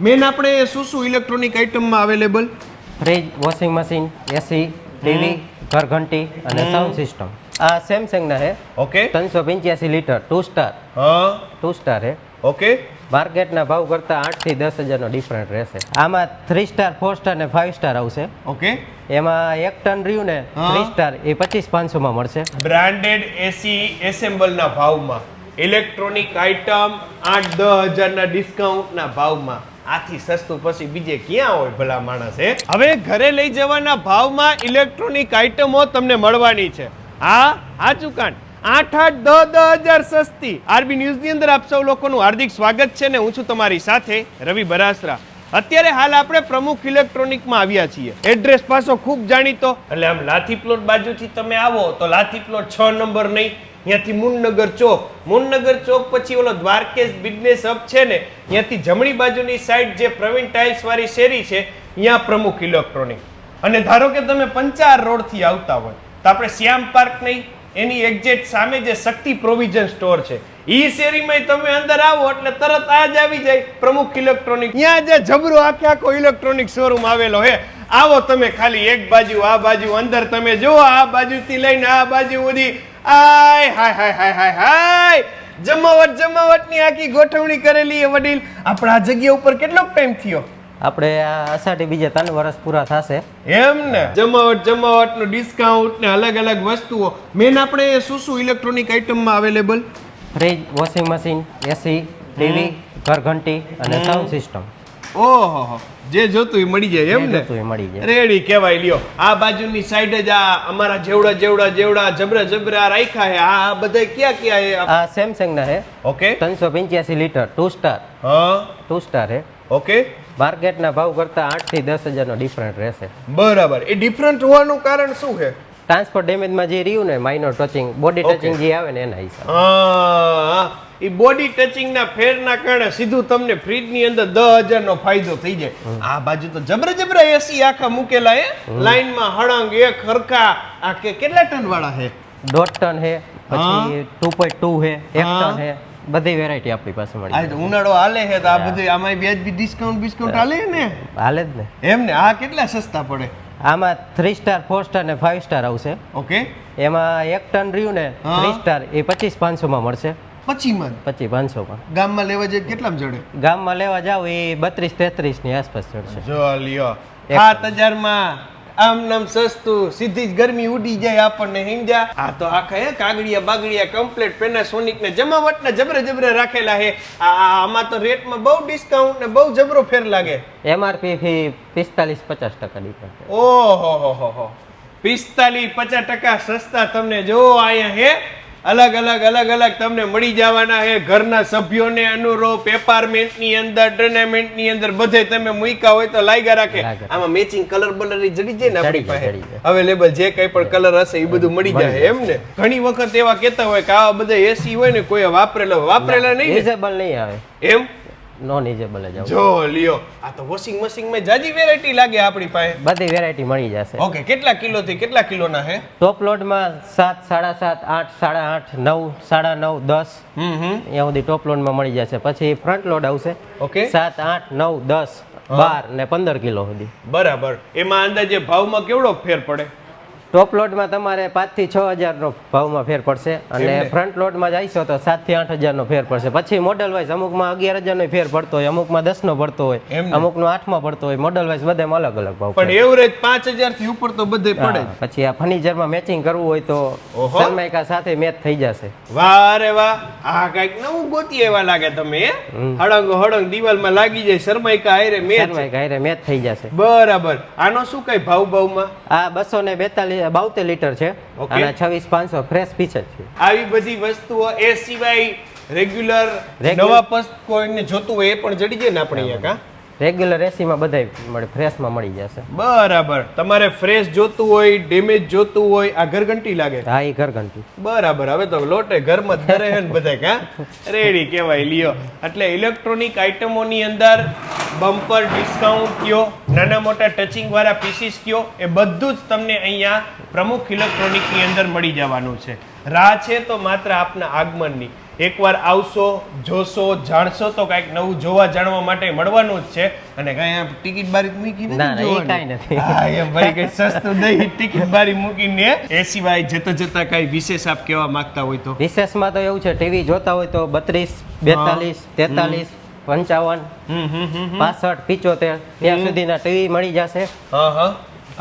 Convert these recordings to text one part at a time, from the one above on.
Main આપણે શું electronic આઇટમમાં available? Fridge, washing machine, AC, TV, ઘર ઘંટી અને સાઉન્ડ સિસ્ટમ। આ સેમસંગના છે। ઓકે। 385 litre 2 star. હા 2 સ્ટાર છે। ઓકે। માર્કેટના ભાવ કરતાં 8 થી 10 હજારનો ડિફરન્ટ રહેશે। આમાં 3 સ્ટાર, 4 સ્ટાર અને 5 સ્ટાર આવશે। ઓકે। એમાં 1 ટન રહ્યું ને 3 સ્ટાર એ 25,500 માં મળશે। બ્રાન્ડેડ એસી એસેમ્બલના ભાવમાં, ઇલેક્ટ્રોનિક આઇટમ 8-10 હજારના ડિસ્કાઉન્ટના ભાવમાં, આથી સસ્તું પછી બીજે ક્યાં હોય ભલા માણસ? હવે ઘરે લઈ જવાના ભાવમાં ઇલેક્ટ્રોનિક આઇટમો તમને મળવાની છે। આ ચુકાન 8-10 હજાર સસ્તી। આરબી ન્યૂઝની અંદર આપ સૌ લોકોનું હાર્દિક સ્વાગત છે ને હું છું તમારી સાથે રવિ બરાસરા। અત્યારે હાલ આપણે પ્રમુખ ઇલેક્ટ્રોનિકમાં આવ્યા છીએ। એડ્રેસ પાસો ખૂબ જાણીતો, એટલે આમ લાથી પ્લોટ બાજુથી તમે આવો તો લાથી પ્લોટ 6 નંબર નહીં, ત્યાંથી મુનનગર ચોક પછી ઓલો દ્વારકેશ બિઝનેસ હબ છે ને, ત્યાંથી જમણી બાજુની સાઈડ જે પ્રવીણ ટાઇલ્સ વાળી શેરી છે, ત્યાં પ્રમુખ ઇલેક્ટ્રોનિક। અને ધારો કે તમે પંચાર રોડ થી આવતા હોય તો આપણે શ્યામ પાર્ક નહીં, એની એક્ઝેક્ટ સામે જે શક્તિ પ્રોવિઝન સ્ટોર છે, ઈ શેરીમાં તમે અંદર આવો એટલે તરત આ જ આવી જાય પ્રમુખ ઇલેક્ટ્રોનિક। ત્યાં જે જબરો આખો ઇલેક્ટ્રોનિક શોરૂમ આવેલો હે। આવો તમે ખાલી એક બાજુ આ બાજુ અંદર તમે જુઓ, આ બાજુથી લઈને આ બાજુ સુધી આય હાય જમાવટની આખી ગોઠવણી કરેલી એ વડીલ। આપણે આ જગ્યા ઉપર કેટલો ટાઈમ થયો? આપણે આ અષાઢી બીજે 3 વર્ષ પૂરા થશે એમ ને। જમાવટનું ડિસ્કાઉન્ટ ને અલગ અલગ વસ્તુઓ। મેન આપણે શું ઇલેક્ટ્રોનિક આઇટમમાં available? Fridge, washing machine, AC, TV, ઘર ઘંટી અને સાઉન્ડ સિસ્ટમ। ઓહો, જે જોતું એ મળી જાય એમ ને? મળી જાય, રેડી કહેવાય। લ્યો આ બાજુની સાઈડ જ આ અમારા જેવડા જબરા રાખ્યા છે। આ બધા ક્યાં છે? આ સેમસંગના છે। ઓકે। 385 litre 2 star. હા 2 સ્ટાર છે। ઓકે। માર્કેટના ભાવ કરતાં 8 થી 10 હજારનો ડિફરન્ટ રહેશે। બરાબર। એ ડિફરન્ટ હોવાનું કારણ શું છે? ટ્રાન્સફર ડેમેજમાં જે રહ્યું ને માઇનર ટચિંગ, બોડી ટચિંગ જે આવે ને એના હિસાબે। હા, એ બોડી ટચિંગ ના ફેરના કારણે સીધું તમને ફ્રીજ ની અંદર 10,000 નો ફાયદો થઈ જાય। આ બાજુ તો જબરા એસી આખા મૂકેલા હે, લાઈન માં હળંગ એક હરખા। આ કેટલા ટન વાળા છે? 1.5 ટન છે, પછી 2.2 છે, 1 ટન છે, બધી વેરાયટી આપણી પાસે મળી જાય। ઉનાળો હાલે છે તો આ બધું આમાં વ્યાજબી ડિસ્કાઉન્ટ હાલે ને? હાલે જ ને એમ ને। આ કેટલા સસ્તા પડે? આમાં 3 સ્ટાર, 4 સ્ટાર ને 5 સ્ટાર આવશે। ઓકે। એમાં 1 ટન રહ્યું ને 3 સ્ટાર એ 25,500 માં મળશે। 25,500 માં। ગામમાં લેવા જાય કેટલામાં જડે? ગામમાં લેવા જાવ એ 32-33 ની આસપાસ ચડશે। જો લ્યો 7,000 માં આમ નામ સસ્તું, સીધી જ ગરમી ઉડી જાય આપણને, સમજ્યા? આ તો આખા કાગડિયા બાગડિયા કમ્પ્લીટ પેનાસોનિક ને જમાવટના જબરે રાખેલા છે। આમાં તો રેટમાં બહુ ડિસ્કાઉન્ટ ને બહુ જબરો ફેર લાગે। એમઆરપી થી 45-50% ડિફરન્સ। ઓહો 45-50% સસ્તા તમને જો અહીંયા હે। અલગ અલગ તમને મળી જવાના છે। ઘરના સભ્યોને અનુરૂપ એપાર્ટમેન્ટની અંદર, ટુર્નામેન્ટની અંદર બધે તમે મૂક્યા હોય તો લાગ્યા રાખે। આમાં મેચિંગ કલર બલર જડી જાય ને આપણી પાસે અવેલેબલ, જે કઈ પણ કલર હશે એ બધું મળી જાય એમ ને। ઘણી વખત એવા કહેતા હોય કે આવા બધા એસી હોય ને કોઈ વાપરેલા નહીં, યુઝેબલ નહીં આવે એમ નોન યુઝેબલ જ આવે। જો લ્યો આ તો વોશિંગ મશીન માં જાજી વેરાયટી લાગે આપણી પાસે, બધી વેરાયટી મળી જશે। ઓકે। કેટલા કિલો થી કેટલા કિલોના છે? ટોપ લોડમાં 7, 7.5, 8, 8.5, 9, 9.5, 10 અહીંયા સુધી ટોપ લોડમાં મળી જશે। પછી ફ્રન્ટ લોડ આવશે। ઓકે। 7, 8, 9, 10, 12 ને 15 કિલો સુધી। બરાબર। એમાં અંદાજે ભાવમાં કેવડો ફેર પડે? ટોપ લોડમાં તમારે 5 થી 6 હજારનો ભાવમાં ફેર પડશે, અને ફ્રન્ટ લોડમાં જઈશો તો 7 થી 8 હજારનો ફેર પડશે। પછી મોડલ વાઇઝ અમુકમાં 11,000નો ફેર પડતો હોય, અમુકમાં 10નો પડતો હોય, અમુકનો 8માં પડતો હોય, મોડલ વાઇઝ બધામાં અલગ અલગ ભાવ। પણ એવરેજ 5,000 થી ઉપર તો બધે પડે। પછી આ ફર્નિચરમાં મેચિંગ કરવું હોય તો સનમાઇકા સાથે મેચ થઈ જશે। વાહ રે વાહ, આ કઈક નવું ગોતી એવા લાગે તમે। હળંગ દિવાલમાં લાગી જાય, સરમાઇકા હારે મેચ થઈ જશે। બરાબર। આનો શું કઈ ભાવમાં? આ 242 લીટર છે અને 26,500 ફ્રેશ પીસ જ છે। આવી બધી વસ્તુઓ એ સિવાય રેગ્યુલર નવા પસ્ત કોઈને જોતું હોય એ પણ જડી જાય ને આપણે અહીંયા? રેગ્યુલર એસીમાં બધાય મળે, ફ્રેશમાં મળી જશે। બરાબર। તમારે ફ્રેશ જોતું હોય, ડેમેજ જોતું હોય, આ ઘરઘંટી લાગે? હા, એ ઘરઘંટી। બરાબર। હવે તો લોટે ઘરમાં જ ધરે છે ને બધા, કા રેડી કહેવાય। લ્યો એટલે ઇલેક્ટ્રોનિક આઇટમોની અંદર બમ્પર ડિસ્કાઉન્ટ કયો, નાના મોટા ટચિંગ વાળા પીસીસ કયો, એ બધું જ તમને અહીંયા પ્રમુખ ઇલેક્ટ્રોનિકની અંદર મળી જવાનું છે। રાહ છે તો માત્ર આપના આગમનની। એકવાર આવશો, જોશો, જાણશો તો કાંઈક નવું જોવા જાણવા માટે મળવાનું જ છે. અને કાંઈ આમ ટિકિટ બારી મૂકી નથી ના, ના, એ જોવાની? કાંઈ નથી. હા, એમ ભાઈ કઈ સસ્તું નહીં ટિકિટ બારી મૂકીને. એ સિવાય જતા જતા કાંઈ વિશેષ આપ કહેવા માંગતા હોય તો? વિશેષમાં તો એવું છે, ટીવી જોતા હોય તો 32, 42, 43, 55, 65, 75 ત્યાં સુધીના ટીવી મળી જશે. હા હા.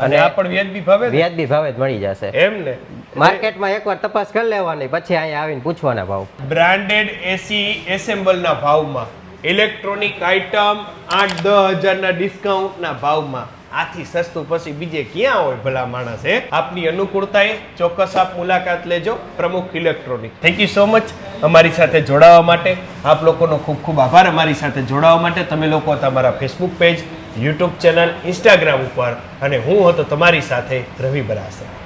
અને આ પણ વ્યાજબી ભાવે ને? વ્યાજબી ભાવે જ મળી જશે. એમ ને? માર્કેટમાં એકવાર તપાસ કરી લેવાની, પછી અહીંયા આવીને પૂછવાના ભાવ. બ્રાન્ડેડ એસી એસેમ્બલના ભાવમાં, ઇલેક્ટ્રોનિક આઇટમ 8-10 હજારના ડિસ્કાઉન્ટના ભાવમાં, આથી સસ્તું પછી બીજે ક્યાં હોય ભલા માણસ? આપની અનુકૂળતાએ ચોક્કસ આપ મુલાકાત લેજો પ્રમુખ electronic. Thank you so much અમારી સાથે જોડાવા માટે. આપ લોકોનો ખૂબ ખૂબ આભાર અમારી સાથે જોડાવા માટે. તમે લોકો તમારા Facebook page, YouTube channel, Instagram ઉપર, અને હું હતો તમારી સાથે રવિ બરાસર.